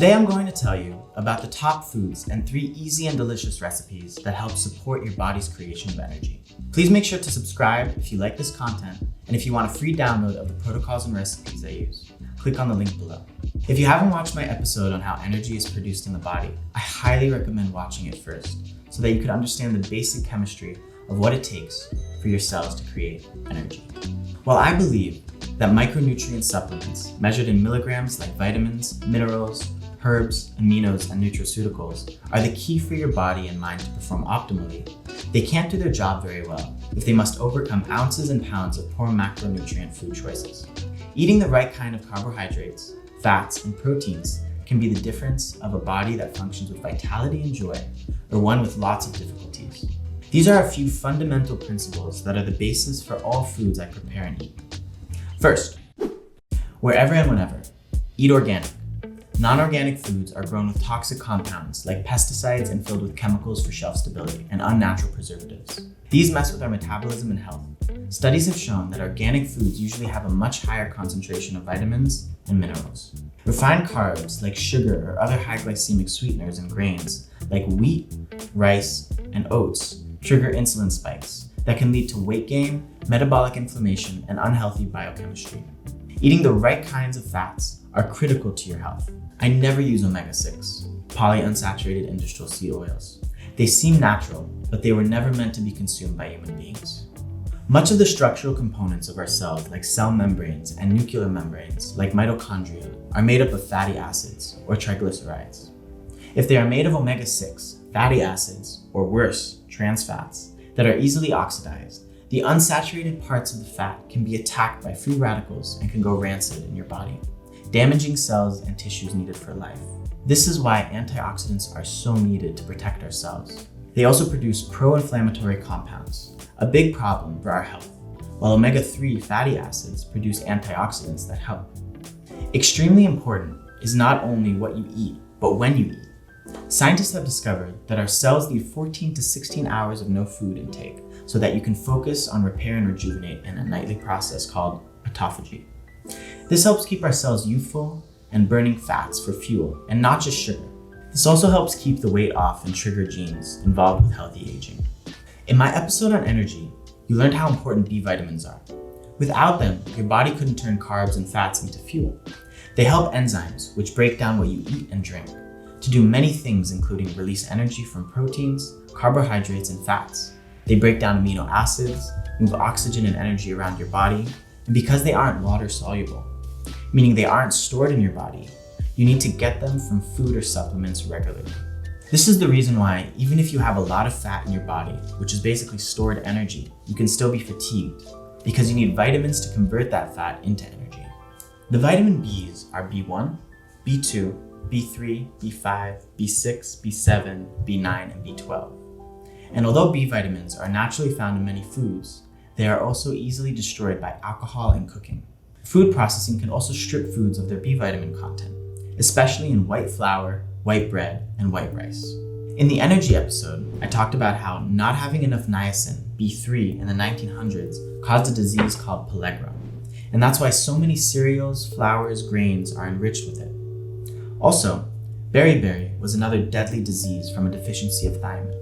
Today I'm going to tell you about the top foods and 3 easy and delicious recipes that help support your body's creation of energy. Please make sure to subscribe if you like this content, and if you want a free download of the protocols and recipes I use, click on the link below. If you haven't watched my episode on how energy is produced in the body, I highly recommend watching it first so that you can understand the basic chemistry of what it takes for your cells to create energy. While I believe that micronutrient supplements measured in milligrams like vitamins, minerals, herbs, aminos, and nutraceuticals are the key for your body and mind to perform optimally, they can't do their job very well if they must overcome ounces and pounds of poor macronutrient food choices. Eating the right kind of carbohydrates, fats, and proteins can be the difference of a body that functions with vitality and joy, or one with lots of difficulties. These are a few fundamental principles that are the basis for all foods I prepare and eat. First, wherever and whenever, eat organic. Non-organic foods are grown with toxic compounds like pesticides and filled with chemicals for shelf stability and unnatural preservatives. These mess with our metabolism and health. Studies have shown that organic foods usually have a much higher concentration of vitamins and minerals. Refined carbs like sugar or other high glycemic sweeteners and grains like wheat, rice, and oats trigger insulin spikes that can lead to weight gain, metabolic inflammation, and unhealthy biochemistry. Eating the right kinds of fats are critical to your health. I never use omega-6, polyunsaturated industrial seed oils. They seem natural, but they were never meant to be consumed by human beings. Much of the structural components of our cells, like cell membranes and nuclear membranes, like mitochondria, are made up of fatty acids or triglycerides. If they are made of omega-6, fatty acids, or worse, trans fats, that are easily oxidized, the unsaturated parts of the fat can be attacked by free radicals and can go rancid in your body, damaging cells and tissues needed for life. This is why antioxidants are so needed to protect our cells. They also produce pro-inflammatory compounds, a big problem for our health, while omega-3 fatty acids produce antioxidants that help. Extremely important is not only what you eat, but when you eat. Scientists have discovered that our cells need 14 to 16 hours of no food intake so that you can focus on repair and rejuvenate in a nightly process called autophagy. This helps keep our cells youthful and burning fats for fuel and not just sugar. This also helps keep the weight off and trigger genes involved with healthy aging. In my episode on energy, you learned how important B vitamins are. Without them, your body couldn't turn carbs and fats into fuel. They help enzymes, which break down what you eat and drink, to do many things, including release energy from proteins, carbohydrates, and fats. They break down amino acids, move oxygen and energy around your body, and because they aren't water soluble, meaning they aren't stored in your body, you need to get them from food or supplements regularly. This is the reason why, even if you have a lot of fat in your body, which is basically stored energy, you can still be fatigued, because you need vitamins to convert that fat into energy. The vitamin Bs are B1, B2, B3, B5, B6, B7, B9, and B12. And although B vitamins are naturally found in many foods, they are also easily destroyed by alcohol and cooking. Food processing can also strip foods of their B vitamin content, especially in white flour, white bread, and white rice. In the energy episode, I talked about how not having enough niacin, B3, in the 1900s caused a disease called pellagra. And that's why so many cereals, flours, grains are enriched with it. Also, beriberi was another deadly disease from a deficiency of thiamine,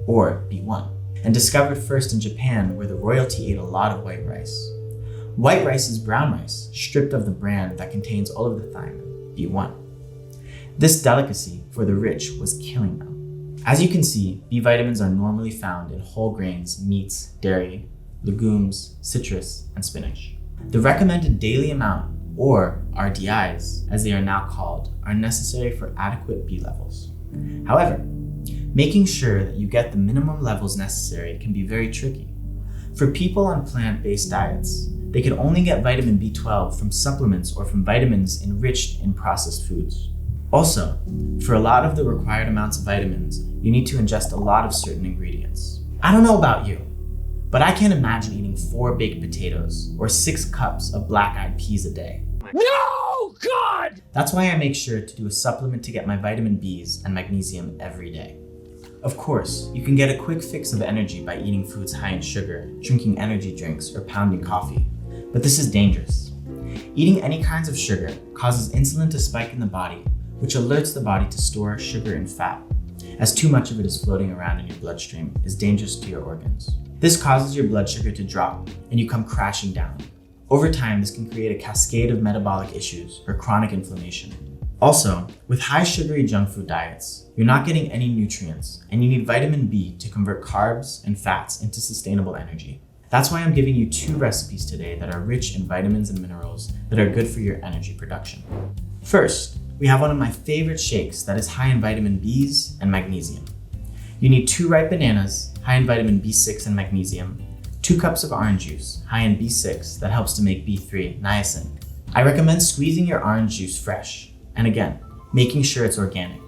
or B1, and discovered first in Japan, where the royalty ate a lot of white rice. White rice is brown rice, stripped of the bran that contains all of the thiamine, B1. This delicacy for the rich was killing them. As you can see, B vitamins are normally found in whole grains, meats, dairy, legumes, citrus, and spinach. The recommended daily amount, or RDIs, as they are now called, are necessary for adequate B levels. However, making sure that you get the minimum levels necessary can be very tricky. For people on plant-based diets, they can only get vitamin B12 from supplements or from vitamins enriched in processed foods. Also, for a lot of the required amounts of vitamins, you need to ingest a lot of certain ingredients. I don't know about you, but I can't imagine eating 4 baked potatoes or 6 cups of black-eyed peas a day. No, God! That's why I make sure to do a supplement to get my vitamin Bs and magnesium every day. Of course, you can get a quick fix of energy by eating foods high in sugar, drinking energy drinks, or pounding coffee, but this is dangerous. Eating any kinds of sugar causes insulin to spike in the body, which alerts the body to store sugar and fat, as too much of it is floating around in your bloodstream is dangerous to your organs. This causes your blood sugar to drop and you come crashing down. Over time, this can create a cascade of metabolic issues or chronic inflammation. Also, with high sugary junk food diets, you're not getting any nutrients and you need vitamin B to convert carbs and fats into sustainable energy. That's why I'm giving you 2 recipes today that are rich in vitamins and minerals that are good for your energy production. First, we have one of my favorite shakes that is high in vitamin Bs and magnesium. You need 2 ripe bananas, high in vitamin B6 and magnesium, 2 cups of orange juice, high in B6 that helps to make B3, niacin. I recommend squeezing your orange juice fresh, and again, making sure it's organic.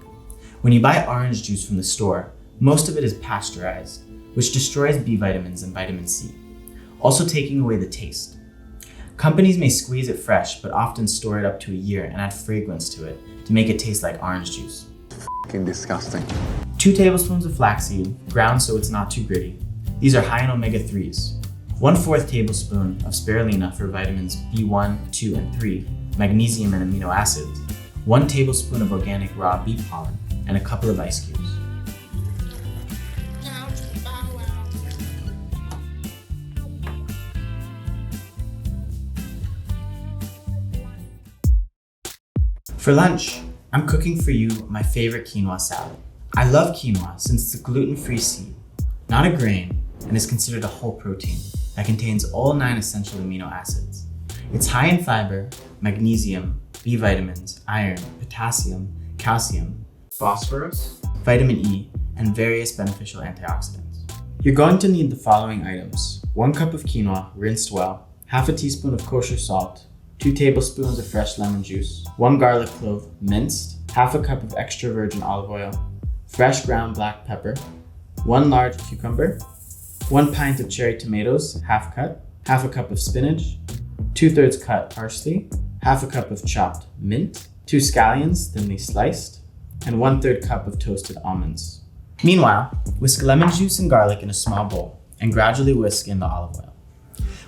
When you buy orange juice from the store, most of it is pasteurized, which destroys B vitamins and vitamin C, also taking away the taste. Companies may squeeze it fresh, but often store it up to a year and add fragrance to it to make it taste like orange juice. F***ing disgusting. 2 tablespoons of flaxseed, ground so it's not too gritty. These are high in omega-3s. 1/4 tablespoon of spirulina for vitamins B1, 2, and 3, magnesium and amino acids. 1 tablespoon of organic raw bee pollen, and a couple of ice cubes. For lunch, I'm cooking for you my favorite quinoa salad. I love quinoa since it's a gluten-free seed, not a grain, and is considered a whole protein that contains all 9 essential amino acids. It's high in fiber, magnesium, B vitamins, iron, potassium, calcium, phosphorus, vitamin E, and various beneficial antioxidants. You're going to need the following items: 1 cup of quinoa, rinsed well, half a teaspoon of kosher salt, 2 tablespoons of fresh lemon juice, 1 garlic clove minced, half a cup of extra virgin olive oil, fresh ground black pepper, 1 large cucumber, 1 pint of cherry tomatoes, half cut, half a cup of spinach, 2/3 cut parsley, half a cup of chopped mint, 2 scallions thinly sliced, and 1/3 cup of toasted almonds. Meanwhile, whisk lemon juice and garlic in a small bowl and gradually whisk in the olive oil.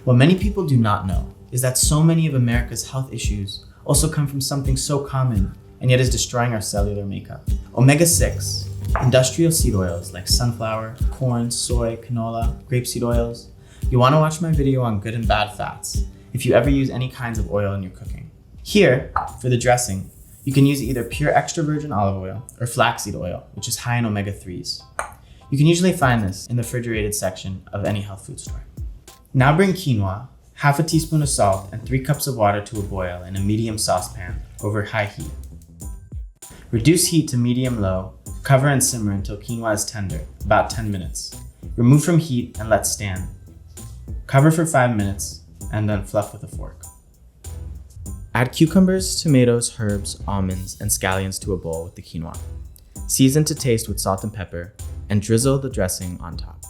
What many people do not know is that so many of America's health issues also come from something so common and yet is destroying our cellular makeup. Omega-6, industrial seed oils like sunflower, corn, soy, canola, grapeseed oils. You want to watch my video on good and bad fats if you ever use any kinds of oil in your cooking. Here, for the dressing, you can use either pure extra virgin olive oil or flaxseed oil, which is high in omega-3s. You can usually find this in the refrigerated section of any health food store. Now bring quinoa, half a teaspoon of salt, and 3 cups of water to a boil in a medium saucepan over high heat. Reduce heat to medium-low, cover and simmer until quinoa is tender, about 10 minutes. Remove from heat and let stand. Cover for 5 minutes and then fluff with a fork. Add cucumbers, tomatoes, herbs, almonds, and scallions to a bowl with the quinoa. Season to taste with salt and pepper and drizzle the dressing on top.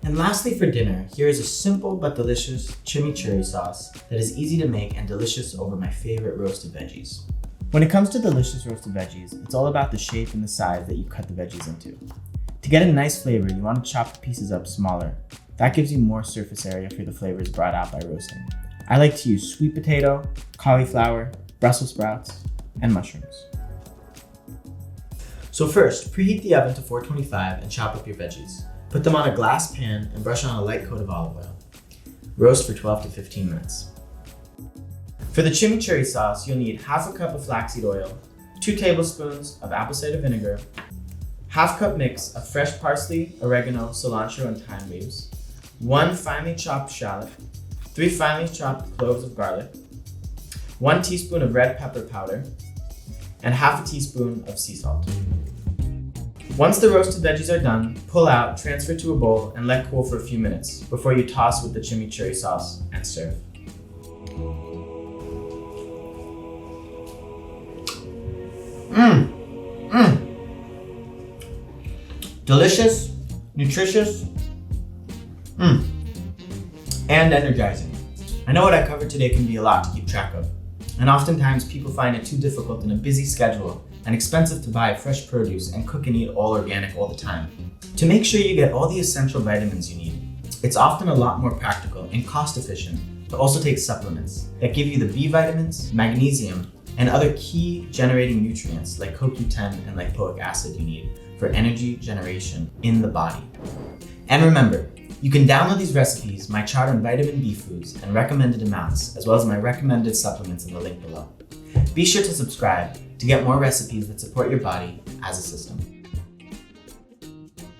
And lastly for dinner, here is a simple but delicious chimichurri sauce that is easy to make and delicious over my favorite roasted veggies. When it comes to delicious roasted veggies, it's all about the shape and the size that you cut the veggies into. To get a nice flavor, you want to chop the pieces up smaller. That gives you more surface area for the flavors brought out by roasting. I like to use sweet potato, cauliflower, Brussels sprouts, and mushrooms. So first, preheat the oven to 425 and chop up your veggies. Put them on a glass pan and brush on a light coat of olive oil. Roast for 12 to 15 minutes. For the chimichurri sauce, you'll need half a cup of flaxseed oil, 2 tablespoons of apple cider vinegar, half cup mix of fresh parsley, oregano, cilantro, and thyme leaves, 1 finely chopped shallot, 3 finely chopped cloves of garlic, 1 teaspoon of red pepper powder, and half a teaspoon of sea salt. Once the roasted veggies are done, pull out, transfer to a bowl, and let cool for a few minutes before you toss with the chimichurri sauce and serve. Delicious, nutritious, and energizing. I know what I covered today can be a lot to keep track of, and oftentimes people find it too difficult in a busy schedule and expensive to buy fresh produce and cook and eat all organic all the time. To make sure you get all the essential vitamins you need, it's often a lot more practical and cost efficient but also take supplements that give you the B vitamins, magnesium, and other key generating nutrients like CoQ10 and lipoic acid you need for energy generation in the body. And remember, you can download these recipes, my chart on vitamin B foods and recommended amounts, as well as my recommended supplements in the link below. Be sure to subscribe to get more recipes that support your body as a system.